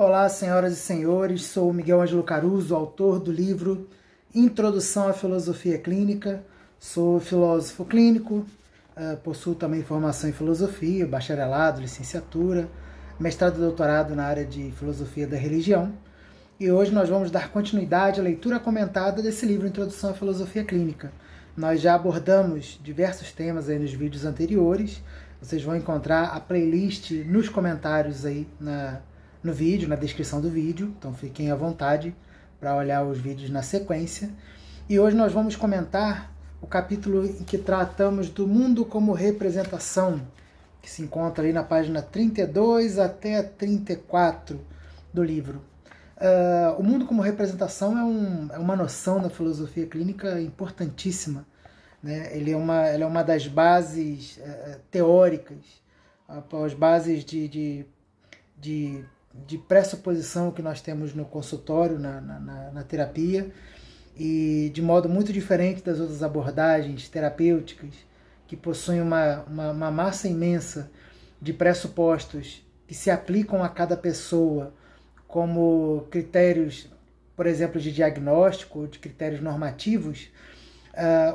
Olá, senhoras e senhores, sou Miguel Ângelo Caruso, autor do livro Introdução à Filosofia Clínica. Sou filósofo clínico, possuo também formação em filosofia, bacharelado, licenciatura, mestrado e doutorado na área de filosofia da religião. E hoje nós vamos dar continuidade à leitura comentada desse livro Introdução à Filosofia Clínica. Nós já abordamos diversos temas aí nos vídeos anteriores. Vocês vão encontrar a playlist nos comentários aí no vídeo, na descrição do vídeo, então fiquem à vontade para olhar os vídeos na sequência. E hoje nós vamos comentar o capítulo em que tratamos do mundo como representação, que se encontra ali na página 32 até 34 do livro. O mundo como representação é uma noção na filosofia clínica importantíssima, né? Ele é uma das bases teóricas, as bases de pressuposição que nós temos no consultório, na terapia, e de modo muito diferente das outras abordagens terapêuticas, que possuem uma massa imensa de pressupostos que se aplicam a cada pessoa como critérios, por exemplo, de diagnóstico ou de critérios normativos.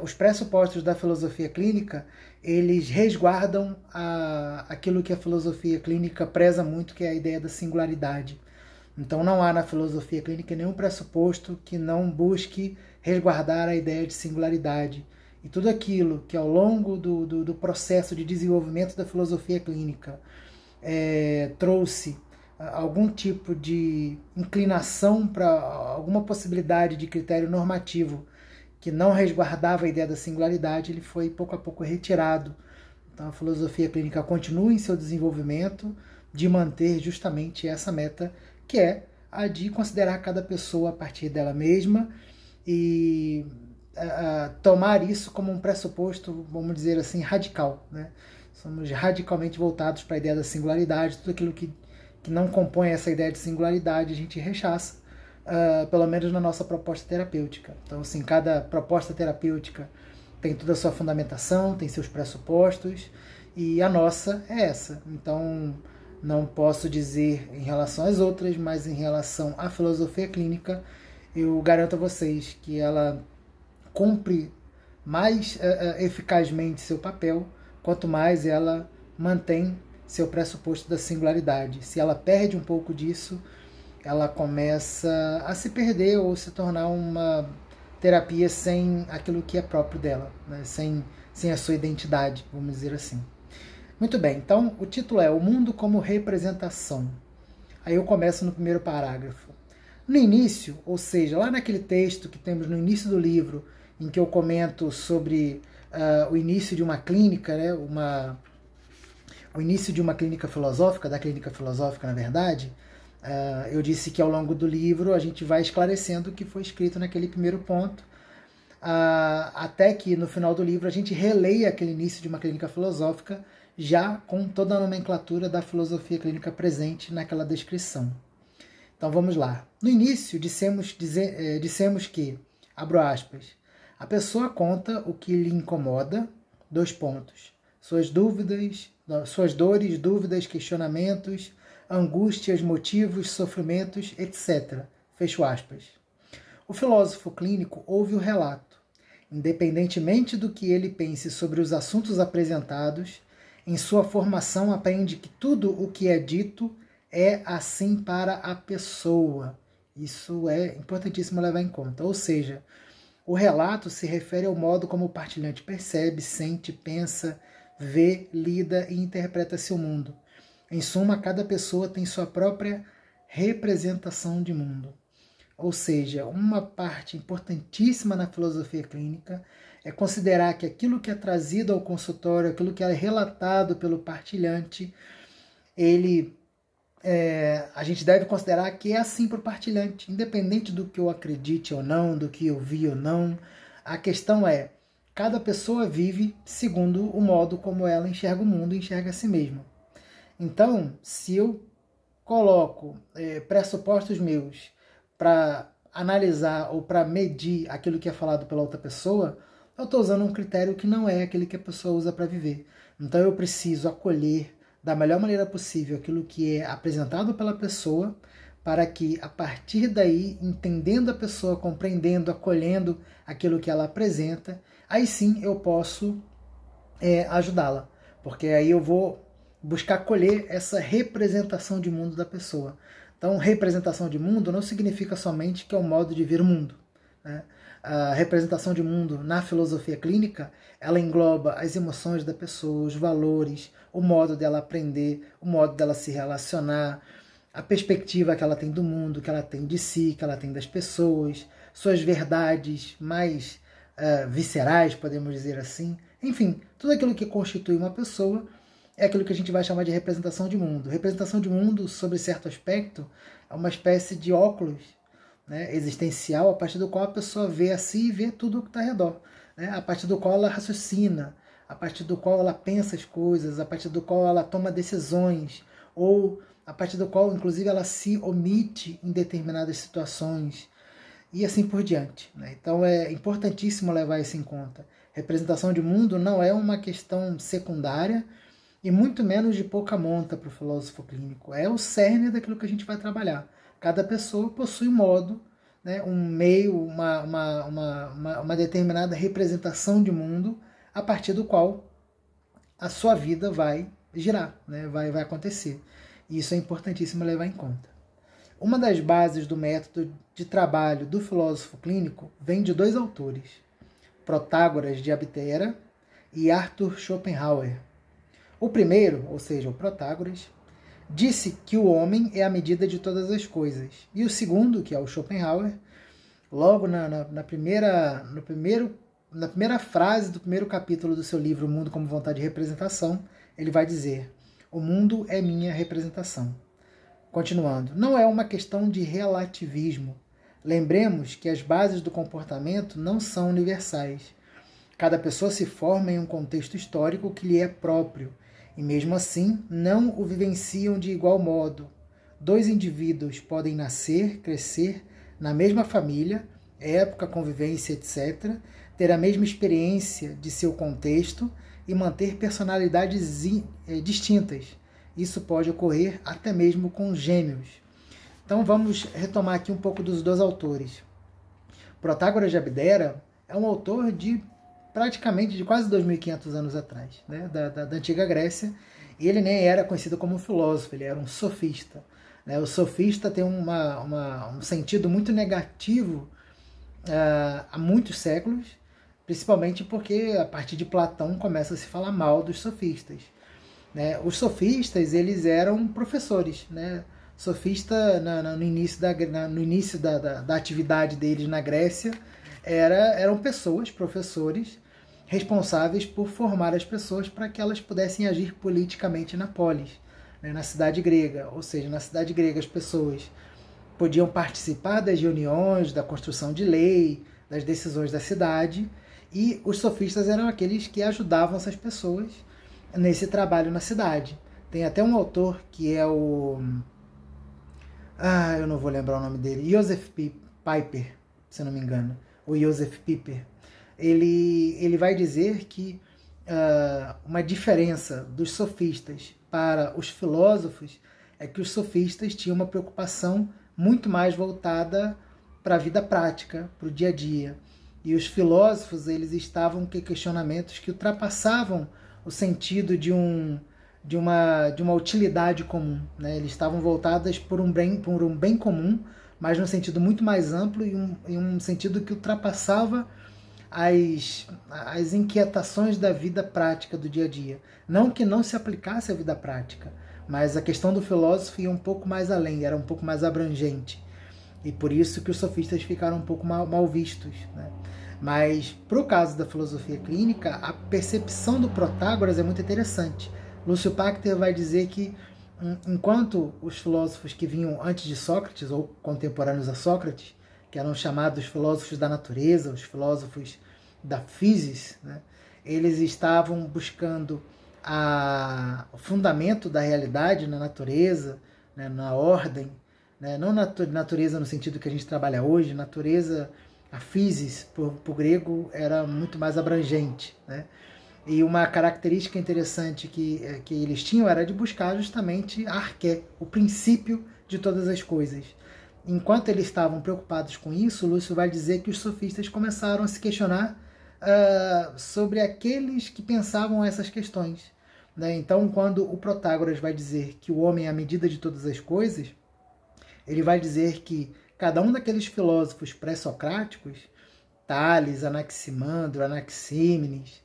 Os pressupostos da filosofia clínica, eles resguardam aquilo que a filosofia clínica preza muito, que é a ideia da singularidade. Então não há na filosofia clínica nenhum pressuposto que não busque resguardar a ideia de singularidade. E tudo aquilo que ao longo do processo de desenvolvimento da filosofia clínica trouxe algum tipo de inclinação para alguma possibilidade de critério normativo que não resguardava a ideia da singularidade, ele foi pouco a pouco retirado. Então a filosofia clínica continua em seu desenvolvimento de manter justamente essa meta, que é a de considerar cada pessoa a partir dela mesma e tomar isso como um pressuposto, vamos dizer assim, radical, né? Somos radicalmente voltados para a ideia da singularidade. Tudo aquilo que não compõe essa ideia de singularidade a gente rechaça, pelo menos na nossa proposta terapêutica. Então, assim, cada proposta terapêutica tem toda a sua fundamentação, tem seus pressupostos, e a nossa é essa. Então, não posso dizer em relação às outras, mas em relação à filosofia clínica, eu garanto a vocês que ela cumpre mais eficazmente seu papel, quanto mais ela mantém seu pressuposto da singularidade. Se ela perde um pouco disso, ela começa a se perder ou se tornar uma terapia sem aquilo que é próprio dela, né? sem a sua identidade, vamos dizer assim. Muito bem, então o título é O Mundo como Representação. Aí eu começo no primeiro parágrafo. No início, ou seja, lá naquele texto que temos no início do livro, em que eu comento sobre o início de uma clínica, né? O início de uma clínica filosófica, da clínica filosófica, na verdade, eu disse que ao longo do livro a gente vai esclarecendo o que foi escrito naquele primeiro ponto, até que no final do livro a gente releia aquele início de uma clínica filosófica, já com toda a nomenclatura da filosofia clínica presente naquela descrição. Então vamos lá. No início dissemos que, abro aspas, a pessoa conta o que lhe incomoda, suas dores, dúvidas, questionamentos, angústias, motivos, sofrimentos, etc. Fecho aspas. O filósofo clínico ouve o relato. Independentemente do que ele pense sobre os assuntos apresentados, em sua formação aprende que tudo o que é dito é assim para a pessoa. Isso é importantíssimo levar em conta. Ou seja, o relato se refere ao modo como o partilhante percebe, sente, pensa, vê, lida e interpreta seu mundo. Em suma, cada pessoa tem sua própria representação de mundo. Ou seja, uma parte importantíssima na filosofia clínica é considerar que aquilo que é trazido ao consultório, aquilo que é relatado pelo partilhante, a gente deve considerar que é assim para o partilhante, independente do que eu acredite ou não, do que eu vi ou não. A questão é, cada pessoa vive segundo o modo como ela enxerga o mundo e enxerga a si mesma. Então, se eu coloco pressupostos meus para analisar ou para medir aquilo que é falado pela outra pessoa, eu estou usando um critério que não é aquele que a pessoa usa para viver. Então eu preciso acolher da melhor maneira possível aquilo que é apresentado pela pessoa, para que, a partir daí, entendendo a pessoa, compreendendo, acolhendo aquilo que ela apresenta, aí sim eu posso ajudá-la, porque aí eu vou buscar colher essa representação de mundo da pessoa. Então, representação de mundo não significa somente que é um modo de ver o mundo, né? A representação de mundo na filosofia clínica, ela engloba as emoções da pessoa, os valores, o modo dela aprender, o modo dela se relacionar, a perspectiva que ela tem do mundo, que ela tem de si, que ela tem das pessoas, suas verdades mais viscerais, podemos dizer assim. Enfim, tudo aquilo que constitui uma pessoa é aquilo que a gente vai chamar de representação de mundo. Representação de mundo, sob certo aspecto, é uma espécie de óculos, né, existencial, a partir do qual a pessoa vê a si e vê tudo o que está ao redor, né, a partir do qual ela raciocina, a partir do qual ela pensa as coisas, a partir do qual ela toma decisões, ou a partir do qual, inclusive, ela se omite em determinadas situações, e assim por diante, né? Então é importantíssimo levar isso em conta. Representação de mundo não é uma questão secundária, e muito menos de pouca monta para o filósofo clínico. É o cerne daquilo que a gente vai trabalhar. Cada pessoa possui um modo, né, um meio, uma determinada representação de mundo a partir do qual a sua vida vai girar, né, vai acontecer. E isso é importantíssimo levar em conta. Uma das bases do método de trabalho do filósofo clínico vem de dois autores, Protágoras de Abdera e Arthur Schopenhauer. O primeiro, ou seja, o Protágoras, disse que o homem é a medida de todas as coisas. E o segundo, que é o Schopenhauer, logo na primeira frase do primeiro capítulo do seu livro O Mundo como Vontade de Representação, ele vai dizer: o mundo é minha representação. Continuando, não é uma questão de relativismo. Lembremos que as bases do comportamento não são universais. Cada pessoa se forma em um contexto histórico que lhe é próprio, e mesmo assim não o vivenciam de igual modo. Dois indivíduos podem nascer, crescer na mesma família, época, convivência, etc., ter a mesma experiência de seu contexto e manter personalidades distintas. Isso pode ocorrer até mesmo com gêmeos. Então vamos retomar aqui um pouco dos dois autores. Protágoras de Abdera é um autor de praticamente de quase 2.500 anos atrás, né, da antiga Grécia, e ele nem era conhecido como filósofo, ele era um sofista, né? O sofista tem um sentido muito negativo há muitos séculos, principalmente porque a partir de Platão começa a se falar mal dos sofistas, né? Os sofistas, eles eram professores, né? Sofista, no início da atividade deles na Grécia, eram pessoas, professores, responsáveis por formar as pessoas para que elas pudessem agir politicamente na polis, né, na cidade grega. Ou seja, na cidade grega as pessoas podiam participar das reuniões, da construção de lei, das decisões da cidade, e os sofistas eram aqueles que ajudavam essas pessoas nesse trabalho na cidade. Tem até um autor que é o... eu não vou lembrar o nome dele, Joseph Pieper, se não me engano, o Joseph Pieper. Ele vai dizer que uma diferença dos sofistas para os filósofos é que os sofistas tinham uma preocupação muito mais voltada para a vida prática, para o dia a dia. E os filósofos, eles estavam com questionamentos que ultrapassavam o sentido de uma utilidade comum, né? Eles estavam voltados por um bem comum, mas num sentido muito mais amplo e um sentido que ultrapassava as inquietações da vida prática do dia a dia. Não que não se aplicasse à vida prática, mas a questão do filósofo ia um pouco mais além, era um pouco mais abrangente. E por isso que os sofistas ficaram um pouco mal vistos, né? Mas, para o caso da filosofia clínica, a percepção do Protágoras é muito interessante. Lúcio Pachter vai dizer que, enquanto os filósofos que vinham antes de Sócrates, ou contemporâneos a Sócrates, que eram chamados filósofos da natureza, os filósofos da physis, né, eles estavam buscando o fundamento da realidade na natureza, né, na ordem, né, não na natureza no sentido que a gente trabalha hoje, natureza, a physis, por grego, era muito mais abrangente, né? E uma característica interessante que eles tinham era de buscar justamente a arqué, o princípio de todas as coisas. Enquanto eles estavam preocupados com isso, Lúcio vai dizer que os sofistas começaram a se questionar sobre aqueles que pensavam essas questões. Né? Então, quando o Protágoras vai dizer que o homem é a medida de todas as coisas, ele vai dizer que cada um daqueles filósofos pré-socráticos, Tales, Anaximandro, Anaxímenes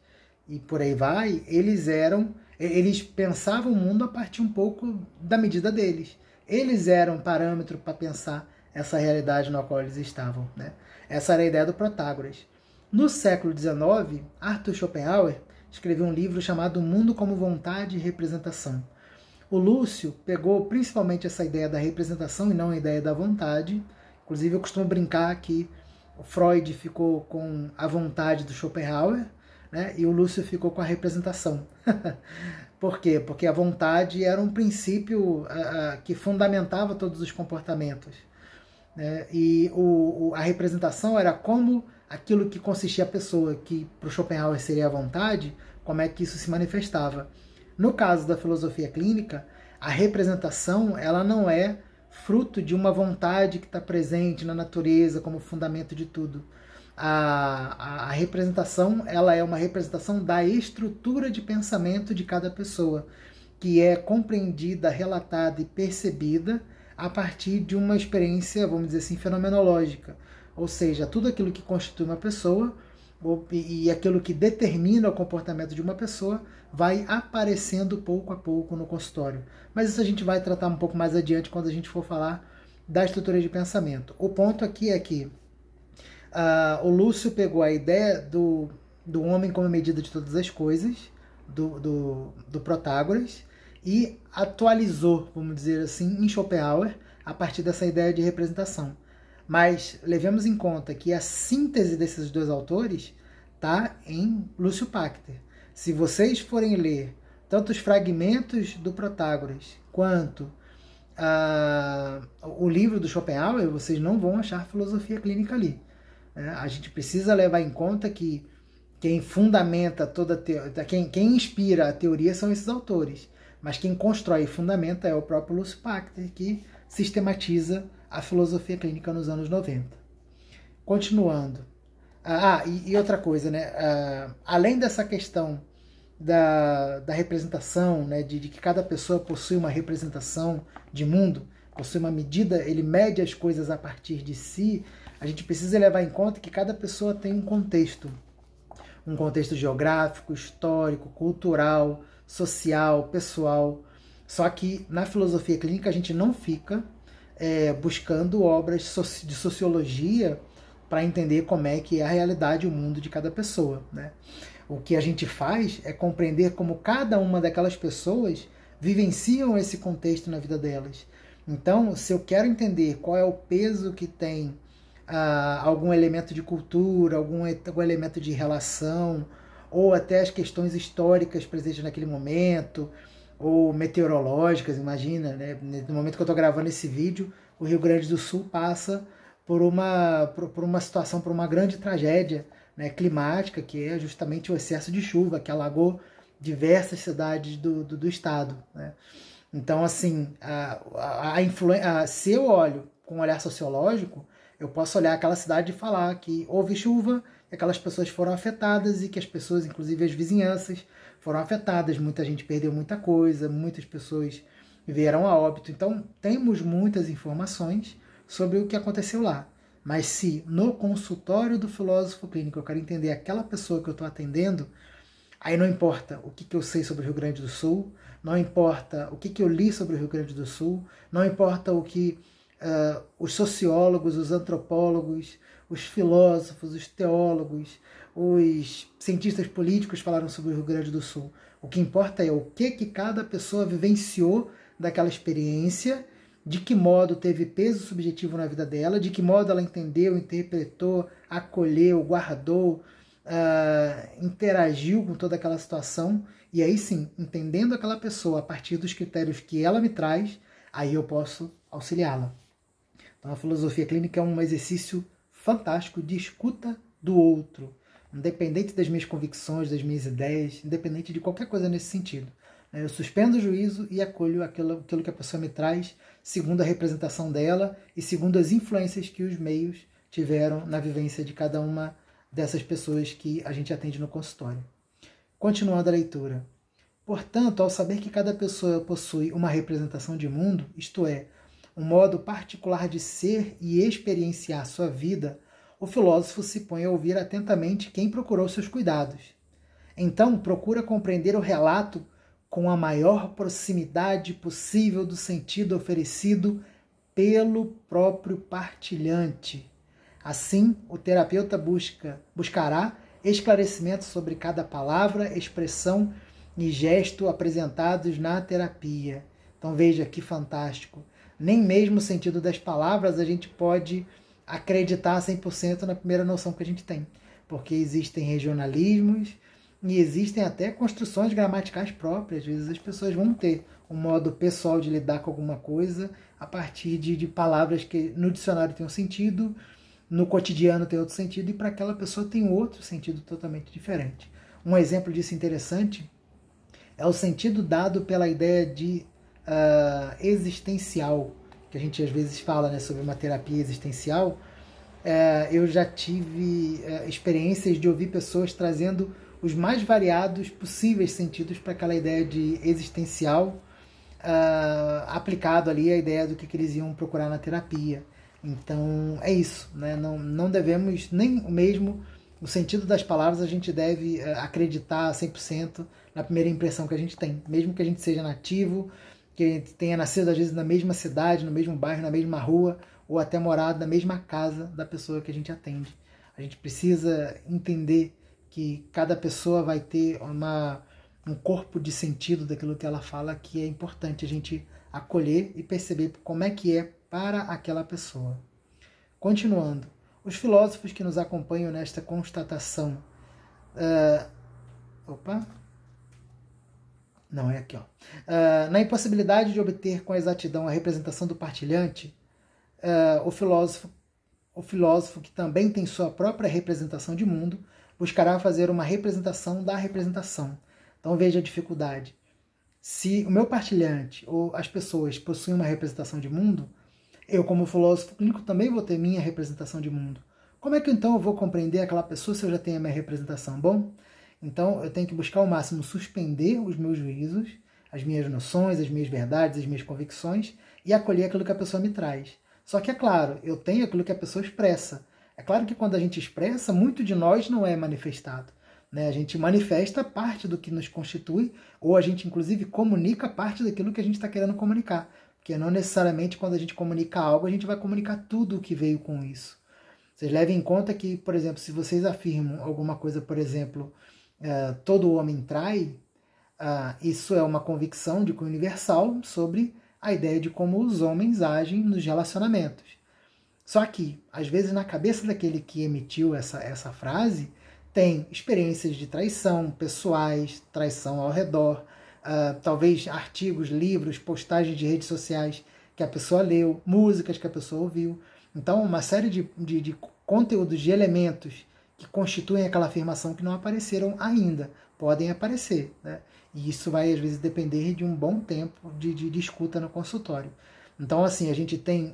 e por aí vai, eles pensavam o mundo a partir um pouco da medida deles. Eles eram parâmetro para pensar essa realidade na qual eles estavam. Né? Essa era a ideia do Protágoras. No século XIX, Arthur Schopenhauer escreveu um livro chamado O Mundo como Vontade e Representação. O Lúcio pegou principalmente essa ideia da representação e não a ideia da vontade. Inclusive, eu costumo brincar que o Freud ficou com a vontade do Schopenhauer, né? E o Lúcio ficou com a representação. Por quê? Porque a vontade era um princípio que fundamentava todos os comportamentos. Né? E a representação era como aquilo que consistia a pessoa, que para o Schopenhauer seria a vontade, como é que isso se manifestava. No caso da filosofia clínica, a representação ela não é fruto de uma vontade que está presente na natureza como fundamento de tudo. A representação ela é uma representação da estrutura de pensamento de cada pessoa, que é compreendida, relatada e percebida a partir de uma experiência, vamos dizer assim, fenomenológica. Ou seja, tudo aquilo que constitui uma pessoa e aquilo que determina o comportamento de uma pessoa vai aparecendo pouco a pouco no consultório. Mas isso a gente vai tratar um pouco mais adiante quando a gente for falar da estrutura de pensamento. O ponto aqui é que o Lúcio pegou a ideia do homem como medida de todas as coisas, do Protágoras, e atualizou, vamos dizer assim, em Schopenhauer, a partir dessa ideia de representação. Mas levemos em conta que a síntese desses dois autores está em Lúcio Pachter. Se vocês forem ler tanto os fragmentos do Protágoras quanto o livro do Schopenhauer, vocês não vão achar filosofia clínica ali. A gente precisa levar em conta que quem fundamenta quem inspira a teoria são esses autores, mas quem constrói e fundamenta é o próprio Lúcio Pachter, que sistematiza a filosofia clínica nos anos 90. Continuando. E outra coisa, né? Além dessa questão da representação, né? De que cada pessoa possui uma representação de mundo, possui uma medida, ele mede as coisas a partir de si, a gente precisa levar em conta que cada pessoa tem um contexto geográfico, histórico, cultural, social, pessoal. Só que na filosofia clínica a gente não fica buscando obras de sociologia para entender como é que é a realidade, o mundo de cada pessoa. Né? O que a gente faz é compreender como cada uma daquelas pessoas vivenciam esse contexto na vida delas. Então, se eu quero entender qual é o peso que tem algum elemento de cultura, algum elemento de relação, ou até as questões históricas presentes naquele momento, ou meteorológicas, imagina, né? No momento que eu estou gravando esse vídeo, o Rio Grande do Sul passa por uma situação, por uma grande tragédia, né, climática, que é justamente o excesso de chuva, que alagou diversas cidades do estado. Né? Então, assim, se eu olho com um olhar sociológico, eu posso olhar aquela cidade e falar que houve chuva, que aquelas pessoas foram afetadas e que as pessoas, inclusive as vizinhanças, foram afetadas. Muita gente perdeu muita coisa, muitas pessoas vieram a óbito. Então, temos muitas informações sobre o que aconteceu lá. Mas se no consultório do filósofo clínico eu quero entender aquela pessoa que eu estou atendendo, aí não importa o que eu sei sobre o Rio Grande do Sul, não importa o que eu li sobre o Rio Grande do Sul, não importa o que os sociólogos, os antropólogos, os filósofos, os teólogos, os cientistas políticos falaram sobre o Rio Grande do Sul. O que importa é o que cada pessoa vivenciou daquela experiência, de que modo teve peso subjetivo na vida dela, de que modo ela entendeu, interpretou, acolheu, guardou, interagiu com toda aquela situação. E aí sim, entendendo aquela pessoa a partir dos critérios que ela me traz, aí eu posso auxiliá-la. Então a filosofia clínica é um exercício fantástico de escuta do outro, independente das minhas convicções, das minhas ideias, independente de qualquer coisa nesse sentido. Eu suspendo o juízo e acolho aquilo que a pessoa me traz, segundo a representação dela e segundo as influências que os meios tiveram na vivência de cada uma dessas pessoas que a gente atende no consultório. Continuando a leitura. Portanto, ao saber que cada pessoa possui uma representação de mundo, isto é, um modo particular de ser e experienciar sua vida, o filósofo se põe a ouvir atentamente quem procurou seus cuidados. Então, procura compreender o relato com a maior proximidade possível do sentido oferecido pelo próprio partilhante. Assim, o terapeuta buscará esclarecimento sobre cada palavra, expressão e gesto apresentados na terapia. Então veja que fantástico. Nem mesmo o sentido das palavras a gente pode acreditar 100% na primeira noção que a gente tem, porque existem regionalismos e existem até construções gramaticais próprias. Às vezes as pessoas vão ter um modo pessoal de lidar com alguma coisa a partir de palavras que no dicionário tem um sentido, no cotidiano tem outro sentido, e para aquela pessoa tem outro sentido totalmente diferente. Um exemplo disso interessante é o sentido dado pela ideia de existencial, que a gente às vezes fala, né, sobre uma terapia existencial. Eu já tive experiências de ouvir pessoas trazendo os mais variados possíveis sentidos para aquela ideia de existencial, aplicado ali a ideia do que eles iam procurar na terapia. Então é isso, né? Não devemos nem mesmo o sentido das palavras a gente deve acreditar 100% na primeira impressão que a gente tem, mesmo que a gente seja nativo, que tenha nascido às vezes na mesma cidade, no mesmo bairro, na mesma rua, ou até morado na mesma casa da pessoa que a gente atende. A gente precisa entender que cada pessoa vai ter um corpo de sentido daquilo que ela fala, que é importante a gente acolher e perceber como é que é para aquela pessoa. Continuando, os filósofos que nos acompanham nesta constatação... na impossibilidade de obter com exatidão a representação do partilhante, o filósofo que também tem sua própria representação de mundo, buscará fazer uma representação da representação. Então veja a dificuldade. Se o meu partilhante ou as pessoas possuem uma representação de mundo, eu, como filósofo clínico, também vou ter minha representação de mundo. Como é que então eu vou compreender aquela pessoa se eu já tenho a minha representação? Bom, então eu tenho que buscar ao máximo suspender os meus juízos, as minhas noções, as minhas verdades, as minhas convicções e acolher aquilo que a pessoa me traz. Só que é claro, eu tenho aquilo que a pessoa expressa. É claro que quando a gente expressa, muito de nós não é manifestado, né? A gente manifesta parte do que nos constitui, ou a gente inclusive comunica parte daquilo que a gente está querendo comunicar. Porque não necessariamente quando a gente comunica algo, a gente vai comunicar tudo o que veio com isso. Vocês levem em conta que, por exemplo, se vocês afirmam alguma coisa, por exemplo, todo homem trai, isso é uma convicção de cunho universal sobre a ideia de como os homens agem nos relacionamentos. Só que, às vezes, na cabeça daquele que emitiu essa frase, tem experiências de traição pessoais, traição ao redor, talvez artigos, livros, postagens de redes sociais que a pessoa leu, músicas que a pessoa ouviu. Então, uma série de conteúdos, de elementos que constituem aquela afirmação que não apareceram ainda, podem aparecer, né? E isso vai, às vezes, depender de um bom tempo de escuta no consultório. Então, assim, a gente tem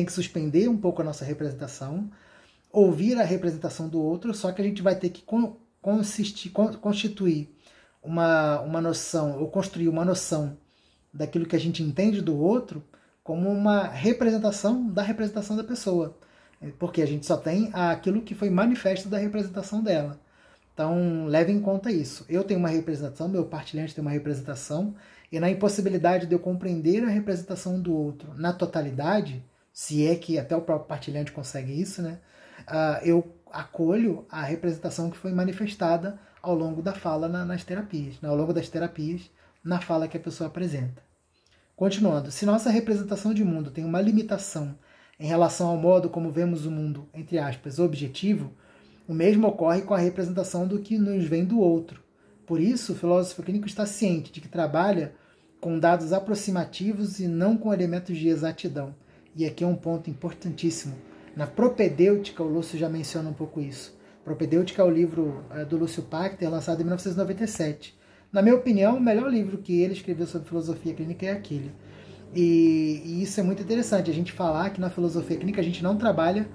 que suspender um pouco a nossa representação, ouvir a representação do outro, só que a gente vai ter que constituir uma noção, ou construir uma noção daquilo que a gente entende do outro como uma representação da pessoa. Porque a gente só tem aquilo que foi manifesto da representação dela. Então, leve em conta isso. Eu tenho uma representação, meu partilhante tem uma representação, e na impossibilidade de eu compreender a representação do outro na totalidade, se é que até o próprio partilhante consegue isso, né? Eu acolho a representação que foi manifestada ao longo da fala nas terapias, ao longo das terapias, na fala que a pessoa apresenta. Continuando, se nossa representação de mundo tem uma limitação em relação ao modo como vemos o mundo, entre aspas, objetivo, o mesmo ocorre com a representação do que nos vem do outro. Por isso, o filósofo clínico está ciente de que trabalha com dados aproximativos e não com elementos de exatidão. E aqui é um ponto importantíssimo. Na propedêutica, o Lúcio já menciona um pouco isso. Propedêutica é o livro do Lúcio Pachter, lançado em 1997. Na minha opinião, o melhor livro que ele escreveu sobre filosofia clínica é aquele. E isso é muito interessante, a gente falar que na filosofia clínica a gente não trabalha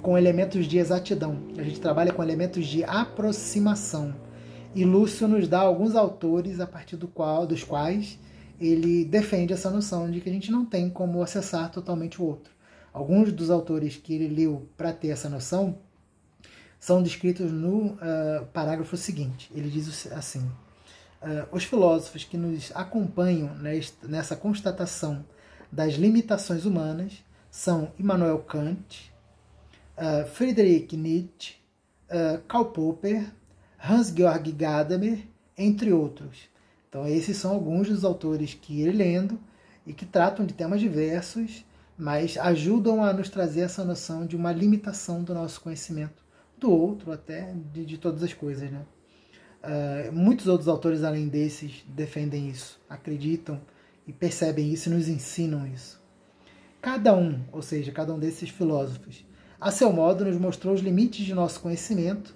com elementos de exatidão, a gente trabalha com elementos de aproximação. E Lúcio nos dá alguns autores a partir dos quais ele defende essa noção de que a gente não tem como acessar totalmente o outro. Alguns dos autores que ele leu para ter essa noção são descritos no parágrafo seguinte. Ele diz assim: os filósofos que nos acompanham nessa constatação das limitações humanas são Immanuel Kant, Friedrich Nietzsche, Karl Popper, Hans-Georg Gadamer, entre outros. Então esses são alguns dos autores que ele lendo e que tratam de temas diversos, mas ajudam a nos trazer essa noção de uma limitação do nosso conhecimento, do outro até, de todas as coisas, né? Muitos outros autores além desses defendem isso, acreditam e percebem isso e nos ensinam isso. Cada um, ou seja, cada um desses filósofos, a seu modo nos mostrou os limites de nosso conhecimento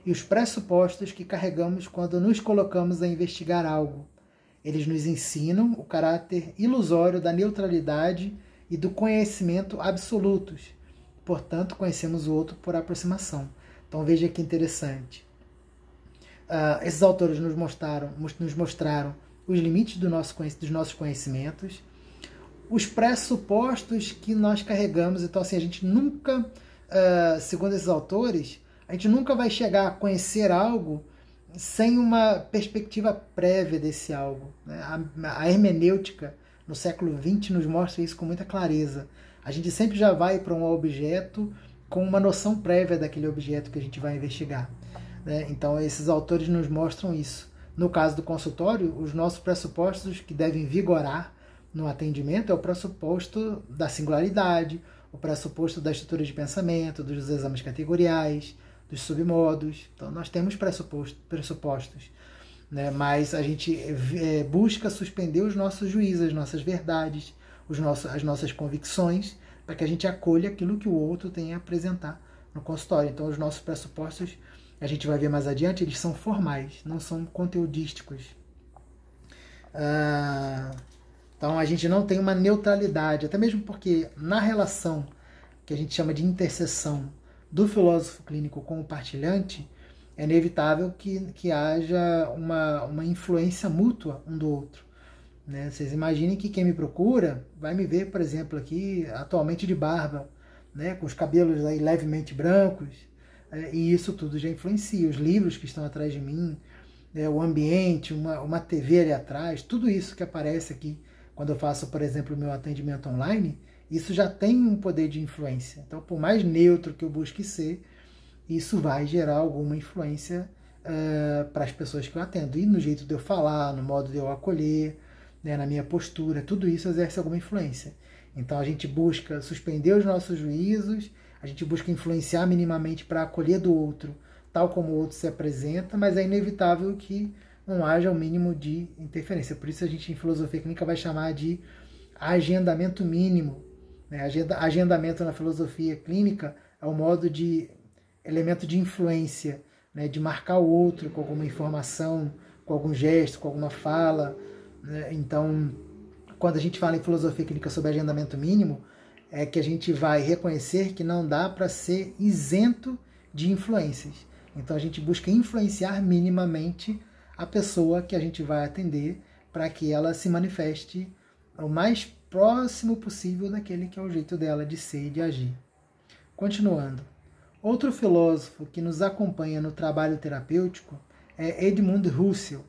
e os pressupostos que carregamos quando nos colocamos a investigar algo. Eles nos ensinam o caráter ilusório da neutralidade e do conhecimento absolutos. Portanto, conhecemos o outro por aproximação. Então veja que interessante. Esses autores nos mostraram os limites dos nossos conhecimentos, os pressupostos que nós carregamos. Então, assim, a gente nunca, segundo esses autores, a gente nunca vai chegar a conhecer algo sem uma perspectiva prévia desse algo, né? A hermenêutica no século XX nos mostra isso com muita clareza. A gente sempre já vai para um objeto com uma noção prévia daquele objeto que a gente vai investigar, né? Então, esses autores nos mostram isso. No caso do consultório, os nossos pressupostos que devem vigorar no atendimento é o pressuposto da singularidade, o pressuposto da estrutura de pensamento, dos exames categoriais, dos submodos. Então, nós temos pressupostos, né? Mas a gente busca suspender os nossos juízos, as nossas verdades, as nossas convicções, para que a gente acolha aquilo que o outro tem a apresentar no consultório. Então, os nossos pressupostos, a gente vai ver mais adiante, eles são formais, não são conteudísticos. Então, a gente não tem uma neutralidade, até mesmo porque na relação que a gente chama de interseção do filósofo clínico com o partilhante, é inevitável que haja uma influência mútua um do outro, né? Vocês imaginem que quem me procura vai me ver, por exemplo, aqui atualmente de barba, né, com os cabelos aí levemente brancos, e isso tudo já influencia. Os livros que estão atrás de mim, o ambiente, uma TV ali atrás, tudo isso que aparece aqui quando eu faço, por exemplo, o meu atendimento online, isso já tem um poder de influência. Então, por mais neutro que eu busque ser, isso vai gerar alguma influência para as pessoas que eu atendo. E no jeito de eu falar, no modo de eu acolher, né, na minha postura, tudo isso exerce alguma influência. Então, a gente busca suspender os nossos juízos, a gente busca influenciar minimamente para acolher do outro, tal como o outro se apresenta, mas é inevitável que não haja o mínimo de interferência. Por isso a gente, em filosofia clínica, vai chamar de agendamento mínimo, né? Agendamento na filosofia clínica é um modo de elemento de influência, né? De marcar o outro com alguma informação, com algum gesto, com alguma fala, né? Então, quando a gente fala em filosofia clínica sobre agendamento mínimo, é que a gente vai reconhecer que não dá para ser isento de influências. Então, a gente busca influenciar minimamente a pessoa que a gente vai atender para que ela se manifeste o mais próximo possível daquele que é o jeito dela de ser e de agir. Continuando. Outro filósofo que nos acompanha no trabalho terapêutico é Edmund Husserl.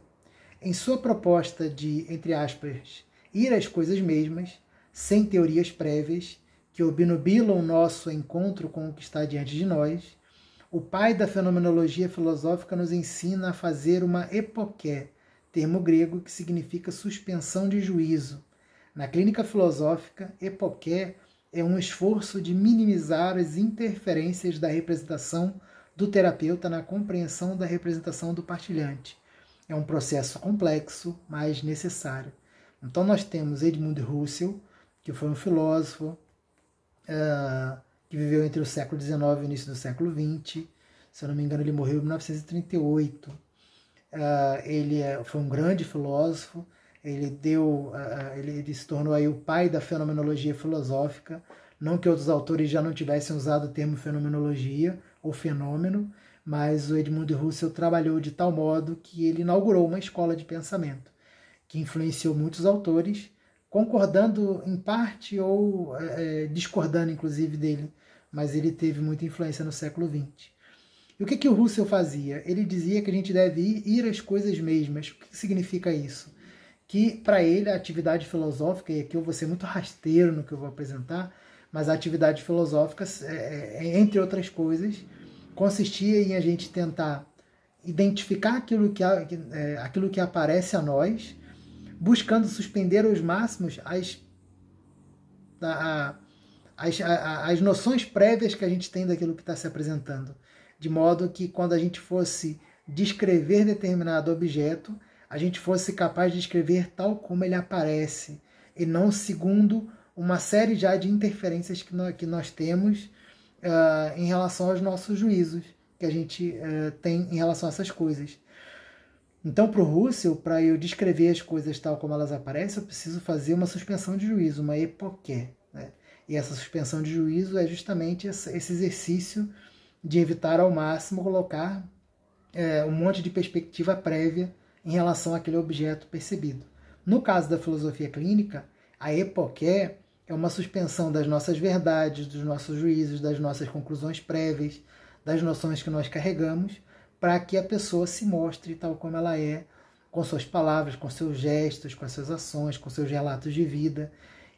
Em sua proposta de, entre aspas, ir às coisas mesmas, sem teorias prévias, que obnubilam o nosso encontro com o que está diante de nós, o pai da fenomenologia filosófica nos ensina a fazer uma epoqué, termo grego que significa suspensão de juízo. Na clínica filosófica, epoqué é um esforço de minimizar as interferências da representação do terapeuta na compreensão da representação do partilhante. É um processo complexo, mas necessário. Então nós temos Edmund Husserl, que foi um filósofo que viveu entre o século XIX e o início do século XX, se eu não me engano ele morreu em 1938. Ele foi um grande filósofo, ele se tornou aí o pai da fenomenologia filosófica, não que outros autores já não tivessem usado o termo fenomenologia ou fenômeno, mas o Edmund Husserl trabalhou de tal modo que ele inaugurou uma escola de pensamento, que influenciou muitos autores, concordando em parte ou discordando inclusive dele, mas ele teve muita influência no século XX. E o que o Husserl fazia? Ele dizia que a gente deve ir às coisas mesmas. O que significa isso? Que para ele a atividade filosófica, e aqui eu vou ser muito rasteiro no que eu vou apresentar, mas a atividade filosófica, entre outras coisas, consistia em a gente tentar identificar aquilo que aparece a nós, buscando suspender aos máximos as noções prévias que a gente tem daquilo que está se apresentando. De modo que quando a gente fosse descrever determinado objeto, a gente fosse capaz de descrever tal como ele aparece, e não segundo uma série já de interferências que nós temos em relação aos nossos juízos, que a gente tem em relação a essas coisas. Então, para o Husserl, para eu descrever as coisas tal como elas aparecem, eu preciso fazer uma suspensão de juízo, uma epoqué, né? E essa suspensão de juízo é justamente esse exercício de evitar ao máximo colocar um monte de perspectiva prévia em relação àquele objeto percebido. No caso da filosofia clínica, a epoqué é uma suspensão das nossas verdades, dos nossos juízos, das nossas conclusões prévias, das noções que nós carregamos, para que a pessoa se mostre tal como ela é, com suas palavras, com seus gestos, com as suas ações, com seus relatos de vida.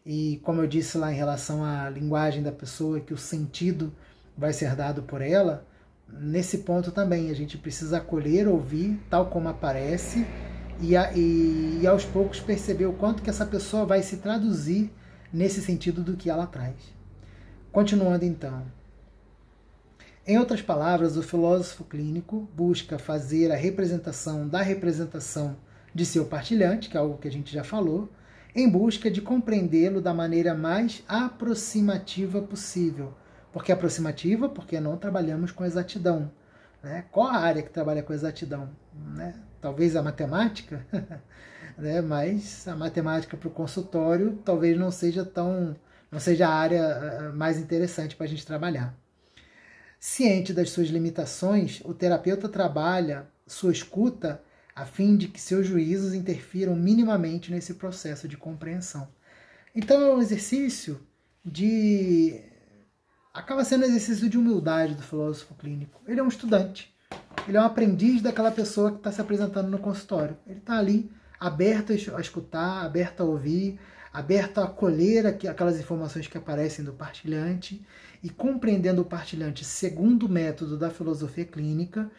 E como eu disse lá em relação à linguagem da pessoa, que o sentido vai ser dado por ela, nesse ponto também a gente precisa acolher, ouvir tal como aparece e aos poucos perceber o quanto que essa pessoa vai se traduzir nesse sentido do que ela traz. Continuando então. Em outras palavras, o filósofo clínico busca fazer a representação da representação de seu partilhante, que é algo que a gente já falou, em busca de compreendê-lo da maneira mais aproximativa possível. Por que aproximativa? Porque não trabalhamos com exatidão. Né? Qual a área que trabalha com exatidão? Né? Talvez a matemática, né? Mas a matemática para o consultório talvez não seja a área mais interessante para a gente trabalhar. Ciente das suas limitações, o terapeuta trabalha sua escuta a fim de que seus juízos interfiram minimamente nesse processo de compreensão. Então é um exercício acaba sendo um exercício de humildade do filósofo clínico. Ele é um estudante, ele é um aprendiz daquela pessoa que está se apresentando no consultório. Ele está ali aberto a escutar, aberto a ouvir, aberto a acolher aquelas informações que aparecem do partilhante e compreendendo o partilhante segundo o método da filosofia clínica,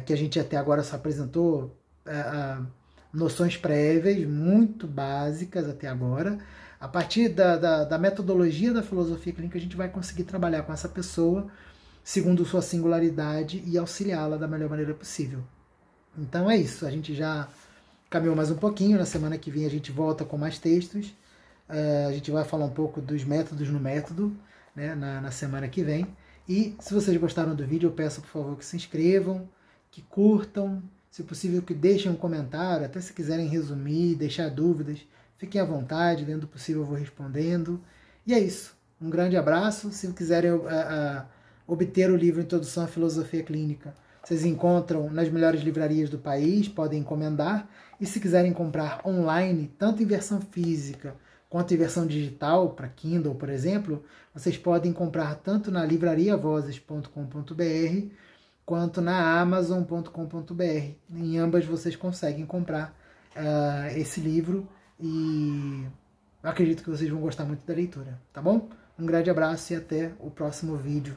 que a gente até agora só apresentou noções prévias, muito básicas até agora. A partir da metodologia da filosofia clínica, a gente vai conseguir trabalhar com essa pessoa segundo sua singularidade e auxiliá-la da melhor maneira possível. Então é isso, a gente já caminhou mais um pouquinho, na semana que vem a gente volta com mais textos, a gente vai falar um pouco dos métodos no método, né, na semana que vem. E se vocês gostaram do vídeo, eu peço por favor que se inscrevam, que curtam, se possível que deixem um comentário, até se quiserem resumir, deixar dúvidas, fiquem à vontade, dentro do possível eu vou respondendo. E é isso, um grande abraço. Se quiserem obter o livro Introdução à Filosofia Clínica, vocês encontram nas melhores livrarias do país, podem encomendar. E se quiserem comprar online, tanto em versão física quanto em versão digital, para Kindle, por exemplo, vocês podem comprar tanto na livrariavozes.com.br quanto na amazon.com.br. Em ambas vocês conseguem comprar esse livro e eu acredito que vocês vão gostar muito da leitura, tá bom? Um grande abraço e até o próximo vídeo.